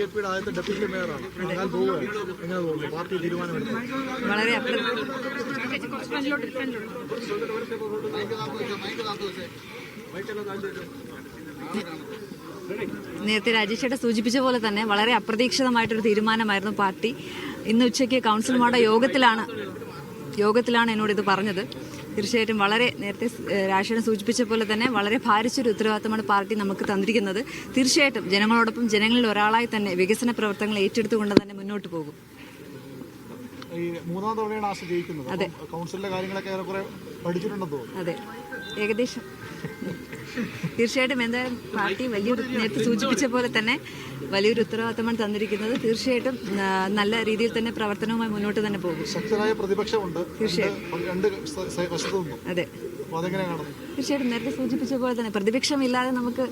Deputy മേയറാണ്. Party തീരുമാനമെടുത്തു. വളരെ നേരത്തെ രാജേഷേട്ട സൂചിപ്പിച്ച പോലെ തന്നെ വളരെ അപ്രതീക്ഷിതമായിട്ടൊരു തീരുമാനമായിരുന്നു പാർട്ടി. ഇന്ന് ഉച്ചയ്ക്ക് കൗൺസിലർമാരുടെ യോഗത്തിലാണ് എന്നോട് ഇത് പറഞ്ഞത്. തീർച്ചയായിട്ടും വളരെ നേരത്തെ രാജേഷേട്ടൻ സൂചിപ്പിച്ച പോലെ തന്നെ വളരെ ഭാരിച്ചൊരു ഉത്തരവാദിത്തമാണ് പാർട്ടി നമുക്ക് തന്നിരിക്കുന്നത്. തീർച്ചയായിട്ടും ജനങ്ങളോടൊപ്പം ജനങ്ങളിൽ ഒരാളായി തന്നെ വികസന പ്രവർത്തനങ്ങൾ ഏറ്റെടുത്തുകൊണ്ട് തന്നെ മുന്നോട്ട് പോകും. ഈ മൂന്നാം തവണയാണ് ആശ ജയിക്കുന്നത്. അതെ, കൗൺസിലിലെ കാര്യങ്ങളൊക്കെ ഏറെക്കുറെ പഠിച്ചിട്ടുണ്ടെന്ന് തോന്നുന്നു. അതെ, ഏകദേശം. തീർച്ചയായിട്ടും എന്തായാലും പാർട്ടി നേരത്തെ സൂചിപ്പിച്ച പോലെ തന്നെ വലിയൊരു ഉത്തരവാദിത്തമാണ് തന്നിരിക്കുന്നത്. തീർച്ചയായിട്ടും നല്ല രീതിയിൽ തന്നെ പ്രവർത്തനവുമായി മുന്നോട്ട് തന്നെ പോകും. ശക്തരായ പ്രതിപക്ഷമുണ്ട്. അതെ, തീർച്ചയായിട്ടും നേരത്തെ സൂചിപ്പിച്ച പോലെ തന്നെ പ്രതിപക്ഷമില്ലാതെ നമുക്ക്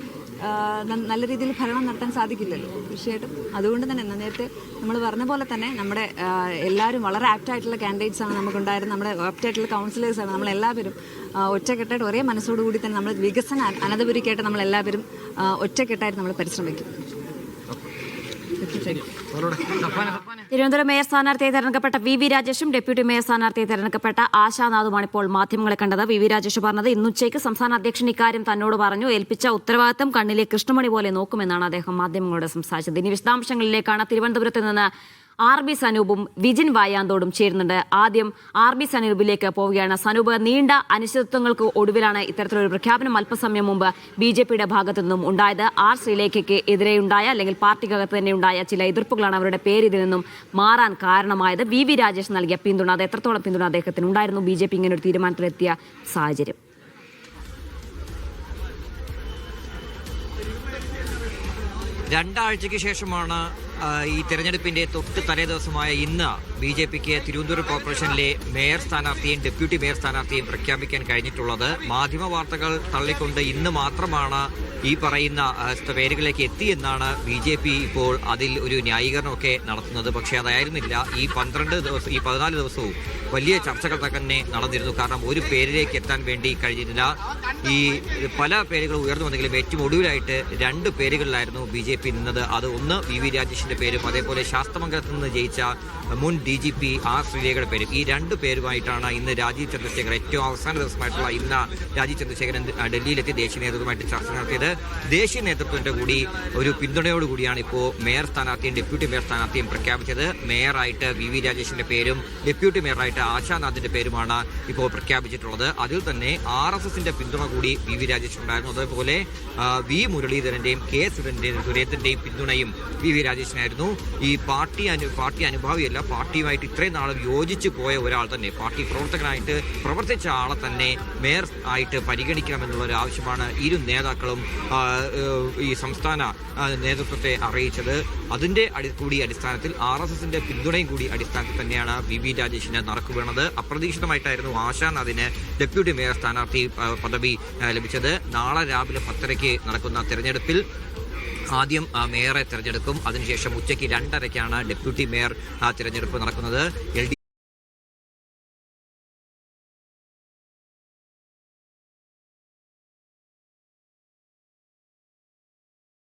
നല്ല രീതിയിൽ ഭരണം നടത്താൻ സാധിക്കില്ലല്ലോ. തീർച്ചയായിട്ടും അതുകൊണ്ട് തന്നെ നേരത്തെ നമ്മൾ പറഞ്ഞ പോലെ തന്നെ നമ്മുടെ എല്ലാവരും വളരെ ആപ്റ്റായിട്ടുള്ള കാൻഡിഡേറ്റ്സ് ആണ് നമുക്കുണ്ടായിരുന്നത്. നമ്മുടെ ആപ്റ്റായിട്ടുള്ള കൗൺസിലേഴ്സാണ്. നമ്മളെല്ലാവരും ഒറ്റക്കെട്ടായിട്ട് ഒരേ മനസ്സോടുകൂടി തന്നെ നമ്മൾ വികസന അനന്തപുരിക്കായിട്ട് നമ്മളെല്ലാവരും ഒറ്റക്കെട്ടായിട്ട് നമ്മൾ പരിശ്രമിക്കും. തിരുവനന്തപുരം മേയർ സ്ഥാനാർത്ഥിയെ തെരഞ്ഞെടുക്കപ്പെട്ട വി രാജേഷും ഡെപ്യൂട്ടി മേയർ സ്ഥാനാർത്ഥിയെ തെരഞ്ഞെടുക്കപ്പെട്ട ആശാനാഥുമാണ് ഇപ്പോൾ മാധ്യമങ്ങളെ കണ്ടത്. വി രാജേഷ് പറഞ്ഞത് ഇന്നുച്ചയ്ക്ക് സംസ്ഥാന അധ്യക്ഷൻ ഇക്കാര്യം തന്നോട് പറഞ്ഞു. ഏൽപ്പിച്ച ഉത്തരവാദിത്തം കണ്ണിലെ കൃഷ്ണമണി പോലെ നോക്കുമെന്നാണ് അദ്ദേഹം മാധ്യമങ്ങളോട് സംസാരിച്ചത്. ഇനി വിശദാംശങ്ങളിലേക്കാണ്. തിരുവനന്തപുരത്ത് നിന്ന് RB സനൂപും വിജിൻ വായാന്തോടും ചേരുന്നുണ്ട്. ആദ്യം RB സനൂപിലേക്ക് പോവുകയാണ്. സനൂപ്, നീണ്ട അനിശ്ചിതത്വങ്ങൾക്ക് ഒടുവിലാണ് ഇത്തരത്തിലൊരു പ്രഖ്യാപനം അല്പസമയം മുമ്പ് BJPയുടെ ഭാഗത്തു നിന്നും ഉണ്ടായത്. ശ്രീലേഖയ്ക്ക് എതിരെയുണ്ടായ അല്ലെങ്കിൽ പാർട്ടിക്കകത്ത് തന്നെ ഉണ്ടായ ചില എതിർപ്പുകളാണ് അവരുടെ പേര് ഇതിൽ നിന്നും മാറാൻ കാരണമായത്. വി രാജേഷ് നൽകിയ പിന്തുണ, അത് എത്രത്തോളം പിന്തുണ അദ്ദേഹത്തിന് ഉണ്ടായിരുന്നു? BJP ഇങ്ങനെ ഒരു തീരുമാനത്തിലെത്തിയ സാഹചര്യം. രണ്ടാഴ്ചയ്ക്ക് ശേഷമാണ് ഈ തെരഞ്ഞെടുപ്പിന്റെ തൊട്ട് തലേ ദിവസമായ ഇന്ന് BJPക്ക് തിരുവനന്തപുരം കോർപ്പറേഷനിലെ മേയർ സ്ഥാനാർത്ഥിയും ഡെപ്യൂട്ടി മേയർ സ്ഥാനാർത്ഥിയും പ്രഖ്യാപിക്കാൻ കഴിഞ്ഞിട്ടുള്ളത്. മാധ്യമ വാർത്തകൾ തള്ളിക്കൊണ്ട് ഇന്ന് മാത്രമാണ് ഈ പറയുന്ന പേരുകളിലേക്ക് എത്തിയെന്നാണ് BJP ഇപ്പോൾ അതിൽ ഒരു ന്യായീകരണമൊക്കെ നടത്തുന്നത്. പക്ഷേ അതായിരുന്നില്ല. ഈ 14 ദിവസവും വലിയ ചർച്ചകൾ തന്നെ നടന്നിരുന്നു. കാരണം ഒരു പേരിലേക്ക് എത്താൻ വേണ്ടി കഴിഞ്ഞിരുന്നില്ല. ഈ പല പേരുകൾ ഉയർന്നു വന്നെങ്കിലും ഏറ്റവും ഒടുവിലായിട്ട് 2 പേരുകളിലായിരുന്നു BJP നിന്നത്. അത് ഒന്ന് വി രാജേഷിന്റെ പേരും അതേപോലെ ശാസ്തമംഗലത്ത് നിന്ന് ജയിച്ച മുൻ DGP ശ്രീലേഖയുടെ പേരും. ഈ 2 പേരുമായിട്ടാണ് ഇന്ന് രാജീവ് ചന്ദ്രശേഖർ ഏറ്റവും അവസാന ദിവസമായിട്ടുള്ള ഇന്ന് രാജീവ് ചന്ദ്രശേഖരൻ ഡൽഹിയിലെത്തി ദേശീയ നേതൃത്വമായിട്ട് ചർച്ച നടത്തിയത്. ദേശീയ നേതൃത്വത്തിന്റെ കൂടി ഒരു പിന്തുണയോടുകൂടിയാണ് ഇപ്പോൾ മേയർ സ്ഥാനാർത്ഥിയും ഡെപ്യൂട്ടി മേയർ സ്ഥാനാർത്ഥിയും പ്രഖ്യാപിച്ചത്. മേയറായിട്ട് വി രാജേഷിന്റെ പേരും ഡെപ്യൂട്ടി മേയറായിട്ട് ആശാനാഥിന്റെ പേരുമാണ് ഇപ്പോൾ പ്രഖ്യാപിച്ചിട്ടുള്ളത്. അതിൽ തന്നെ RSSന്റെ പിന്തുണ കൂടി വി രാജേഷ് ഉണ്ടായിരുന്നു. അതേപോലെ വി മുരളീധരന്റെയും K സുരേന്ദ്രന്റെയും പിന്തുണയും വി രാജേഷിനായിരുന്നു. ഈ പാർട്ടി അനുഭാവിയല്ല, പാർട്ടിയുമായിട്ട് ഇത്രയും നാളും യോജിച്ചു പോയ ഒരാൾ തന്നെ, പാർട്ടി പ്രവർത്തകനായിട്ട് പ്രവർത്തിച്ച ആളെ തന്നെ മേയർ ആയിട്ട് പരിഗണിക്കണമെന്നുള്ള ഒരു ആവശ്യമാണ് ഇരു നേതാക്കളും ഈ സംസ്ഥാന നേതൃത്വത്തെ അറിയിച്ചത്. അതിന്റെ അടിസ്ഥാനത്തിൽ RSSന്റെ പിന്തുണയും കൂടി അടിസ്ഥാനത്തിൽ തന്നെയാണ് വി രാജേഷിന് നറുക്ക് വീണത്. അപ്രതീക്ഷിതമായിട്ടായിരുന്നു ആശാനാഥിന് ഡെപ്യൂട്ടി മേയർ സ്ഥാനാർത്ഥി പദവി ലഭിച്ചത്. നാളെ രാവിലെ 10:30 നടക്കുന്ന തെരഞ്ഞെടുപ്പിൽ ആദ്യം മേയറെ തെരഞ്ഞെടുക്കും. അതിനുശേഷം ഉച്ചയ്ക്ക് 2:30 ഡെപ്യൂട്ടി മേയർ തിരഞ്ഞെടുപ്പ് നടക്കുന്നത്.